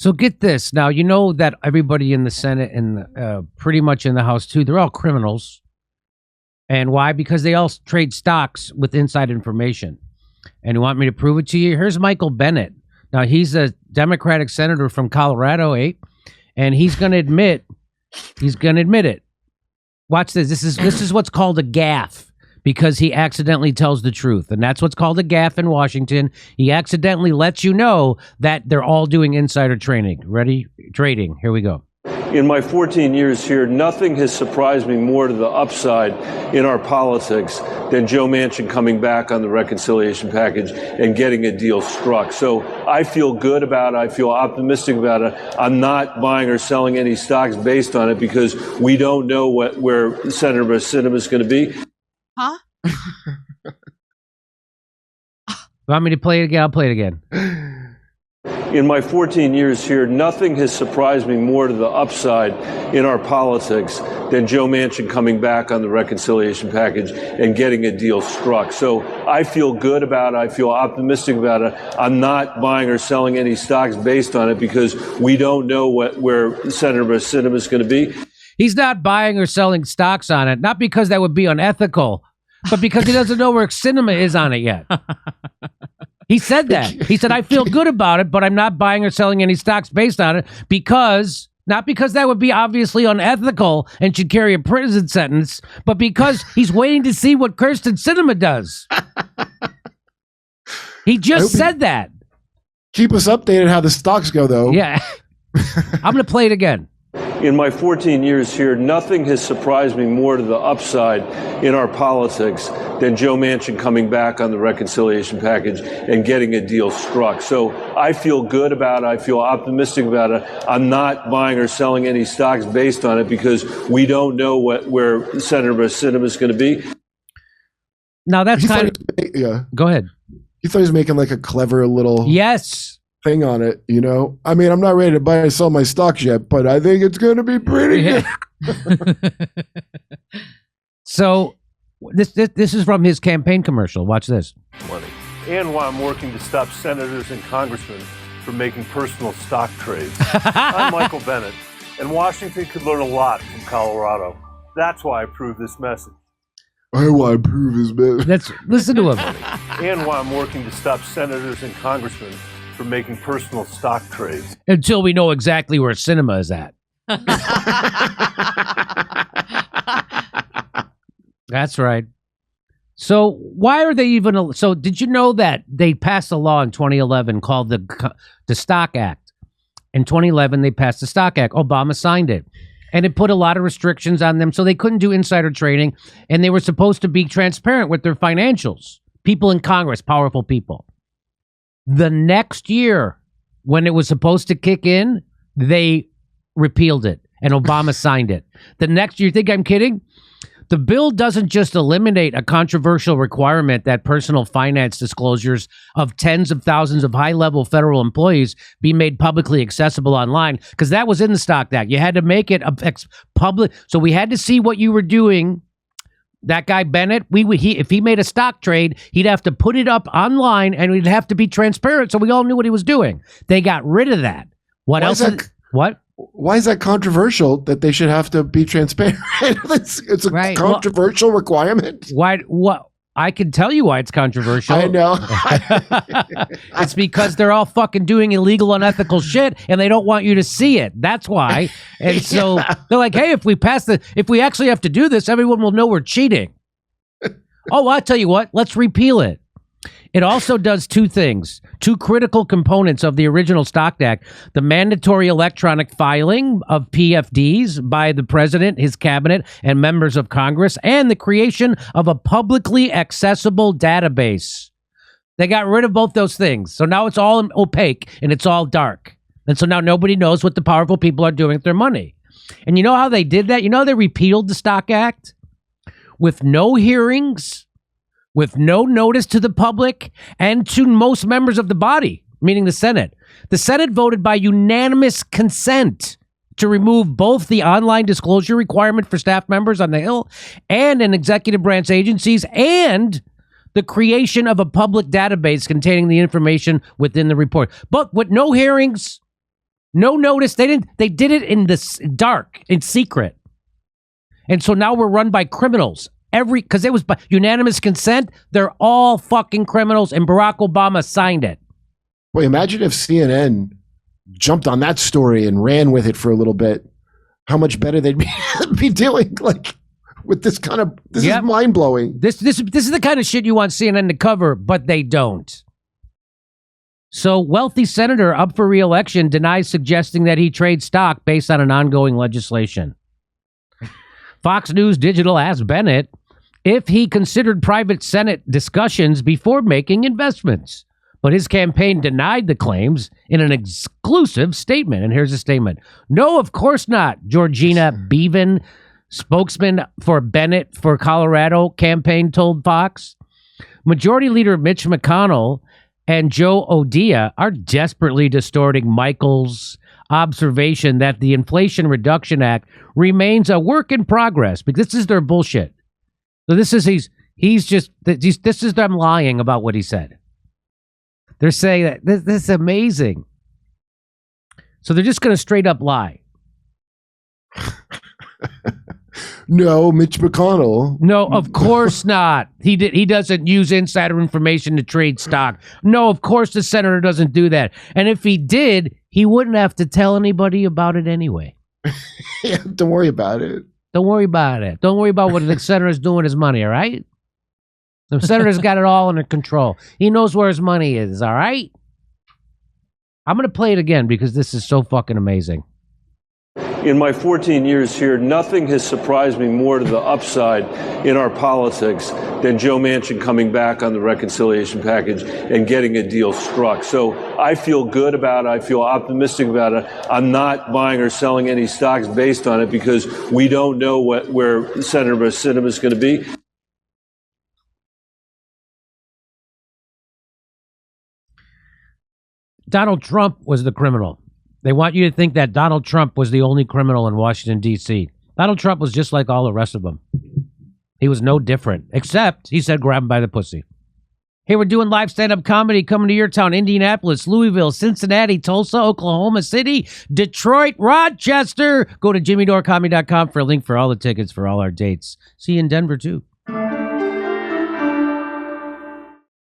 So get this. Now, you know that everybody in the Senate and pretty much in the House, too, they're all criminals. And why? Because they all trade stocks with inside information. And you want me to prove it to you? Here's Michael Bennet. Now, he's a Democratic senator from Colorado, and he's going to admit it. Watch this. This is what's called a gaffe, because he accidentally tells the truth. And that's what's called a gaffe in Washington. He accidentally lets you know that they're all doing insider trading. Here we go. In my 14 years here, nothing has surprised me more to the upside in our politics than Joe Manchin coming back on the reconciliation package and getting a deal struck. So I feel good about it. I feel optimistic about it. I'm not buying or selling any stocks based on it because we don't know where Senator Sinema is going to be. Huh? Want me to play it again? I'll play it again. In my 14 years here, nothing has surprised me more to the upside in our politics than Joe Manchin coming back on the reconciliation package and getting a deal struck. So I feel good about it. I feel optimistic about it. I'm not buying or selling any stocks based on it because we don't know where Senator Sinema is going to be. He's not buying or selling stocks on it, not because that would be unethical, but because he doesn't know where Sinema is on it yet. He said that. He said, I feel good about it, but I'm not buying or selling any stocks based on it because, not because that would be obviously unethical and should carry a prison sentence, but because he's waiting to see what Kirsten Sinema does. He just said that. Keep us updated how the stocks go, though. Yeah. I'm going to play it again. In my 14 years here, nothing has surprised me more to the upside in our politics than Joe Manchin coming back on the reconciliation package and getting a deal struck. So I feel good about it. I feel optimistic about it. I'm not buying or selling any stocks based on it because we don't know where Senator Sinema is going to be. Now that's kind of... Yeah. Go ahead. You thought he was making like a clever little... Yes. Thing on it, you know. I mean, I'm not ready to buy or sell my stocks yet, but I think it's going to be pretty good. So, this is from his campaign commercial. Watch this. Money. And while I'm working to stop senators and congressmen from making personal stock trades. I'm Michael Bennet, and Washington could learn a lot from Colorado. That's why I approve this message. I want to prove his business. Let's listen to him. And while I'm working to stop senators and congressmen from making personal stock trades. Until we know exactly where Sinema is at. That's right. So why are they even... So did you know that they passed a law in 2011 called the Stock Act? In 2011, they passed the Stock Act. Obama signed it. And it put a lot of restrictions on them, so they couldn't do insider trading, and they were supposed to be transparent with their financials. People in Congress, powerful people. The next year, when it was supposed to kick in, they repealed it, and Obama signed it. The next year, you think I'm kidding? The bill doesn't just eliminate a controversial requirement that personal finance disclosures of tens of thousands of high-level federal employees be made publicly accessible online, because that was in the Stock Act. You had to make it public, so we had to see what you were doing. That guy Bennett, if he made a stock trade, he'd have to put it up online, and it'd have to be transparent, so we all knew what he was doing. They got rid of that. What else? What? Why is that controversial that they should have to be transparent? It's a controversial requirement. Why? What? I can tell you why it's controversial. I know. It's because they're all fucking doing illegal, unethical shit, and they don't want you to see it. That's why. And so they're like, hey, if we actually have to do this, everyone will know we're cheating. Oh, I'll tell you what, let's repeal it. It also does two things, two critical components of the original Stock Act: the mandatory electronic filing of PFDs by the president, his cabinet, and members of Congress, and the creation of a publicly accessible database. They got rid of both those things. So now it's all opaque and it's all dark. And so now nobody knows what the powerful people are doing with their money. And you know how they did that? You know, they repealed the Stock Act with no hearings, with no notice to the public and to most members of the body, meaning the Senate. The Senate voted by unanimous consent to remove both the online disclosure requirement for staff members on the Hill and in executive branch agencies, and the creation of a public database containing the information within the report. But with no hearings, No notice. They didn't. They did it in the dark, in secret. And so now we're run by criminals. Because it was by unanimous consent. They're all fucking criminals, and Barack Obama signed it. Boy, imagine if CNN jumped on that story and ran with it for a little bit. How much better they'd be doing, like, with this kind of. This is mind blowing. This is the kind of shit you want CNN to cover, but they don't. So, wealthy senator up for re-election denies suggesting that he trade stock based on an ongoing legislation. Fox News Digital asked Bennet if he considered private Senate discussions before making investments. But his campaign denied the claims in an exclusive statement. And here's the statement. No, of course not. Georgina Bevan, spokesman for Bennet for Colorado campaign, told Fox. Majority Leader Mitch McConnell and Joe O'Dea are desperately distorting Michael's observation that the Inflation Reduction Act remains a work in progress, because this is their bullshit. So this is this is them lying about what he said. They're saying that this is amazing. So they're just going to straight up lie. No, Mitch McConnell. No, of course not. He doesn't use insider information to trade stock. No, of course the senator doesn't do that. And if he did, he wouldn't have to tell anybody about it anyway. Yeah, don't worry about it. Don't worry about it. Don't worry about what the senator's doing with his money, all right? The senator's got it all under control. He knows where his money is, all right? I'm going to play it again because this is so fucking amazing. In my 14 years here, nothing has surprised me more to the upside in our politics than Joe Manchin coming back on the reconciliation package and getting a deal struck. So I feel good about it. I feel optimistic about it. I'm not buying or selling any stocks based on it because we don't know where Senator Sinema is going to be. Donald Trump was the criminal. They want you to think that Donald Trump was the only criminal in Washington, D.C. Donald Trump was just like all the rest of them. He was no different, except he said grab him by the pussy. Hey, we're doing live stand-up comedy coming to your town, Indianapolis, Louisville, Cincinnati, Tulsa, Oklahoma City, Detroit, Rochester. Go to jimmydorecomedy.com for a link for all the tickets for all our dates. See you in Denver, too.